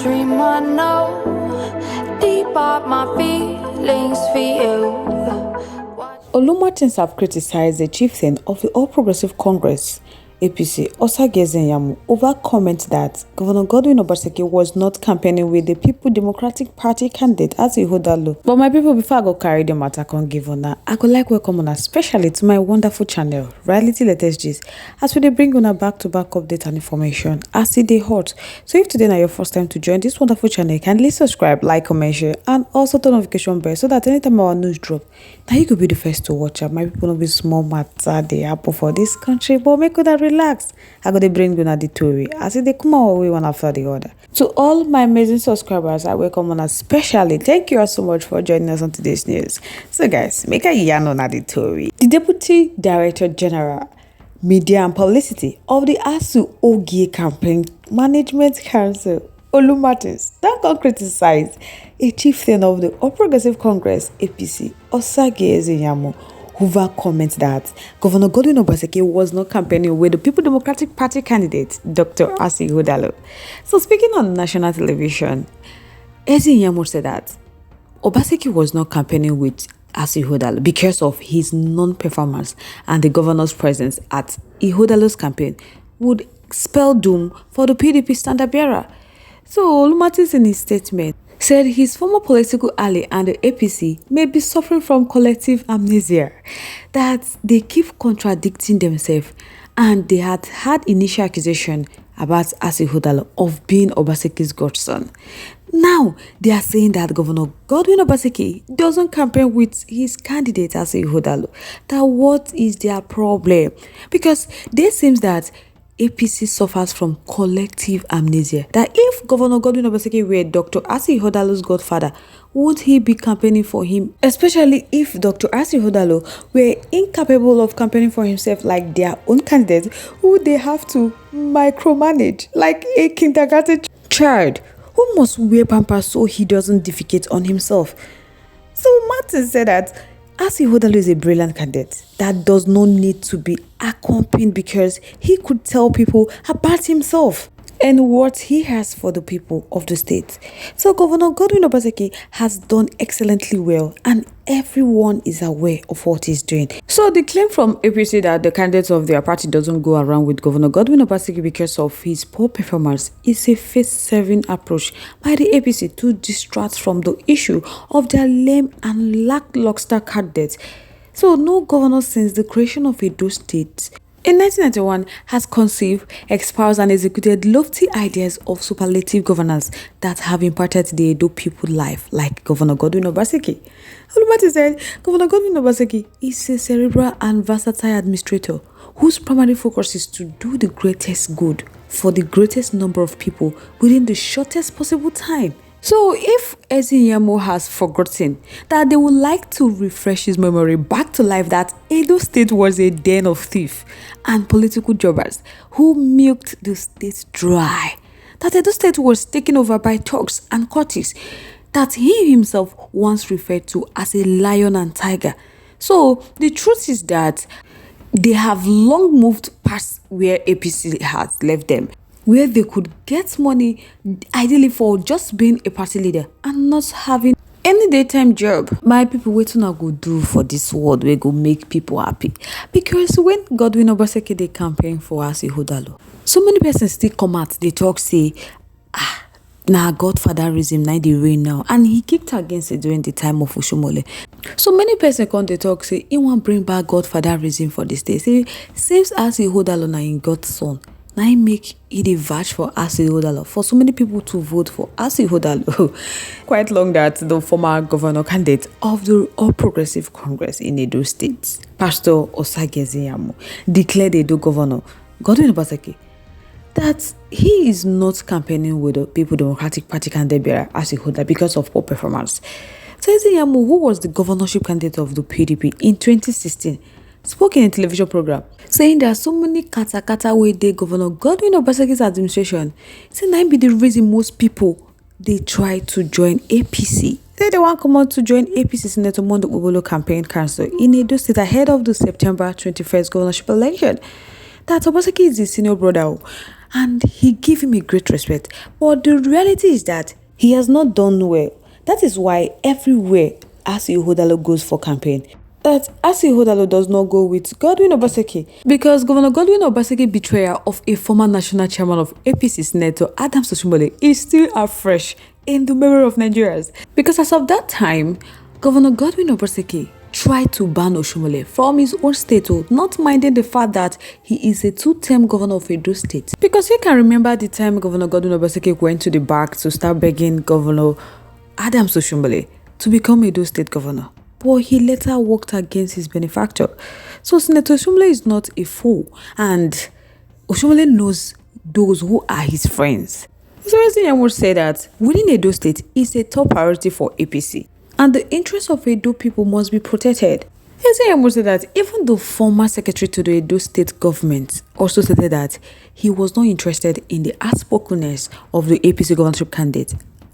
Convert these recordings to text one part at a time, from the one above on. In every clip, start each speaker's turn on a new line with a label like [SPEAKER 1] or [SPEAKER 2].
[SPEAKER 1] dream I know deep up my feelings for you.
[SPEAKER 2] Olumatins have criticized the chieftain of the All Progressive Congress, APC, Osagezenyamu, over comments that Governor Godwin Obaseki was not campaigning with the People Democratic Party candidate as Ihodalo. But my people, before I go carry the matter on give una, I would like welcome una especially to my wonderful channel, Reality Latest Gist, as we bring una back-to-back update and information as it dey hot. So if today is your first time to join this wonderful channel, kindly subscribe, like, comment, share, and also turn notification bell so that anytime our news drop, now you could be the first to watch it. My people no be small matter they happen for this country, but make una relax. I go to bring you the story as they come our way one after the other. To all my amazing subscribers, I welcome on especially. Thank you all so much for joining us on today's news. So guys, make a yarn on the story. The Deputy Director General, Media and Publicity of the ASU Ogie Campaign Management Council, Olumatins, that can criticize a chieftain of the All Progressive Congress, APC, Osagezenyamu, over comments that Governor Godwin Obaseki was not campaigning with the People Democratic Party candidate, Dr. Ihodalo. So speaking on national television, Ezenyamu said that Obaseki was not campaigning with Ihodalo because of his non-performance, and the governor's presence at Ihodalo's campaign would spell doom for the PDP standard bearer. So Olumatins in his statement said his former political ally and the APC may be suffering from collective amnesia, that they keep contradicting themselves, and they had initial accusation about Ihodalo of being Obaseki's godson. Now they are saying that Governor Godwin Obaseki doesn't campaign with his candidate Ihodalo. That what is their problem? Because they seems that APC suffers from collective amnesia. That if Governor Godwin Obaseki were Dr. Ihodalo's godfather, would he be campaigning for him? Especially if Dr. Ihodalo were incapable of campaigning for himself like their own candidate, would they have to micromanage like a kindergarten child who must wear pampers so he doesn't defecate on himself? So Martin said that Ihodalo is a brilliant candidate that does not need to be accompanied because he could tell people about himself and what he has for the people of the state. So Governor Godwin Obaseki has done excellently well, and everyone is aware of what he's doing. So the claim from APC that the candidate of their party doesn't go around with Governor Godwin Obaseki because of his poor performance is a face-serving approach by the APC to distract from the issue of their lame and lackluster candidate. So no governor since the creation of Edo State in 1991 has conceived, espoused, and executed lofty ideas of superlative governance that have impacted the Edo people life, like Governor Godwin Obaseki. Olumatins said Governor Godwin Obaseki is a cerebral and versatile administrator whose primary focus is to do the greatest good for the greatest number of people within the shortest possible time. So if Ezenyamu has forgotten that they would like to refresh his memory back to life, that Edo State was a den of thieves and political jobbers who milked the state dry, that Edo State was taken over by thugs and courtiers that he himself once referred to as a lion and tiger. So the truth is that they have long moved past where APC has left them, where they could get money ideally for just being a party leader and not having any daytime job. My people, wetin una go do for this world wey go make people happy? Because when Godwin Obaseki dey campaign for Ihodalo, so many persons still come out, they talk say, na godfatherism na dey reign now, and he kicked against it during the time of Oshomole. So many persons come dey talk say he wan bring back godfatherism for the state. Say seems Ihodalo na him godson. Now I make it a vouch for Ihodalo, for so many people to vote for Ihodalo. Quite long that the former governor candidate of the All Progressive Congress in Edo State, Pastor Osagezenyamu, declared Edo Governor Godwin Obaseki that he is not campaigning with the People Democratic Party candidate bearer Ihodalo because of poor performance. So Ezenyamu, who was the governorship candidate of the PDP in 2016, spoke in a television program saying there are so many kata wey dey Governor Godwin Obaseki's administration. Say na be the reason most people they try to join APC. Say they want come out to join APC Senator Mondo Obolo campaign council in Edo State ahead of the September 21st governorship election. That Obaseki is his senior brother, and he gave him a great respect. But the reality is that he has not done well. That is why everywhere Asi Hodalo goes for campaign, that Asi Hodalo does not go with Godwin Obaseki, because Governor Godwin Obaseki betrayal of a former national chairman of APC Senator Adams Oshiomhole is still afresh in the memory of Nigerians. Because as of that time, Governor Godwin Obaseki tried to ban Oshiomhole from his own state, not minding the fact that he is a two-term governor of Edo State. Because you can remember the time Governor Godwin Obaseki went to the back to start begging Governor Adams Oshiomhole to become Edo State governor, but he later worked against his benefactor. So Senator Oshiomhole is not a fool, and Oshiomhole knows those who are his friends. So Resign would say that winning Edo State is a top priority for APC, and the interests of Edo people must be protected. Resign would say that even the former secretary to the Edo State government also stated that he was not interested in the outspokenness of the APC governorship candidate,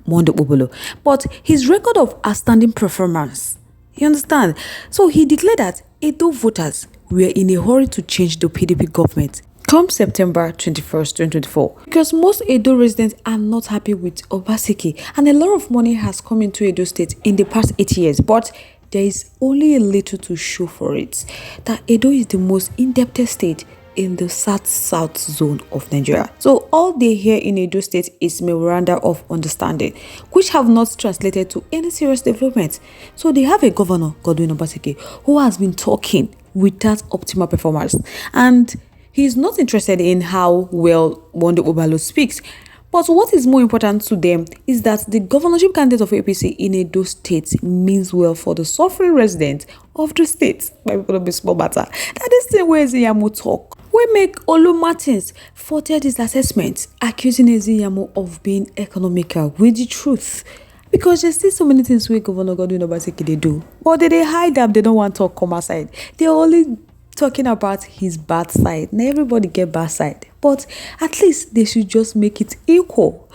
[SPEAKER 2] Mondo Obolo, but his record of outstanding performance. You understand? So he declared that Edo voters were in a hurry to change the PDP government come September 21st, 2024, because most Edo residents are not happy with Obaseki, and a lot of money has come into Edo State in the past 8 years, but there is only a little to show for it. That Edo is the most indebted state in the south zone of Nigeria. So all they hear in Edo State is memoranda of understanding, which have not translated to any serious development. So they have a governor, Godwin Obaseki, who has been talking without optimal performance, and he is not interested in how well Mondo Obalo speaks. But what is more important to them is that the governorship candidate of APC in Edo State means well for the suffering residents of the state. My people, be small matter. That is the way Ezeyamu talk. We make Olu Martins faulted his assessment, accusing Ezeyamu of being economical with the truth. Because there's still so many things where Governor Godwin Obaseki they do, but they hide them. They don't want to talk come side. They're only talking about his bad side. Now everybody get bad side, but at least they should just make it equal.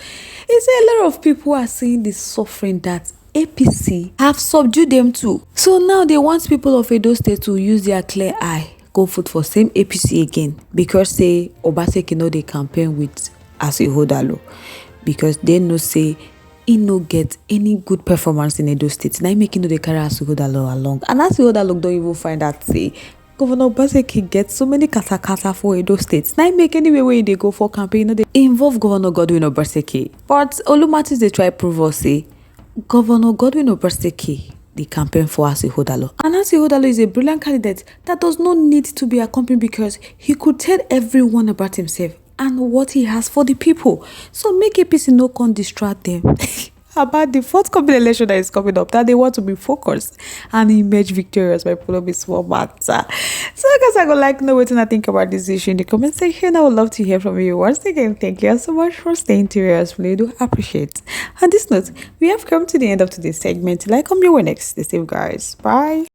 [SPEAKER 2] It's a lot of people are seeing the suffering that APC have subdued them to. So now they want people of Edo State to use their clear eye, go vote for same APC again, because say Obaseki know they campaign with Asi Hodalo, because they know say he no get any good performance in Edo State. Now making they carry Asi Hodalo along, and Asi Hodalo don't even find that say Governor Obaseki gets so many kata for Edo State. Now make anyway where they go for campaign, they involve Governor Godwin Obaseki. But Olumatis they try prove us say Governor Godwin Obaseki the campaign for Asi Hodalo. And Asi Hodalo is a brilliant candidate that does not need to be accompanied, because he could tell everyone about himself and what he has for the people. So make APC no con distract them about the forthcoming election that is coming up, that they want to be focused and emerge victorious by pulling a small matter. So guys, I would like to know what I think about this issue in the comment section. I would love to hear from you. Once again, thank you so much for staying tuned. I do appreciate. On this note, we have come to the end of today's segment. Till I come your way next. Stay safe, guys. Bye.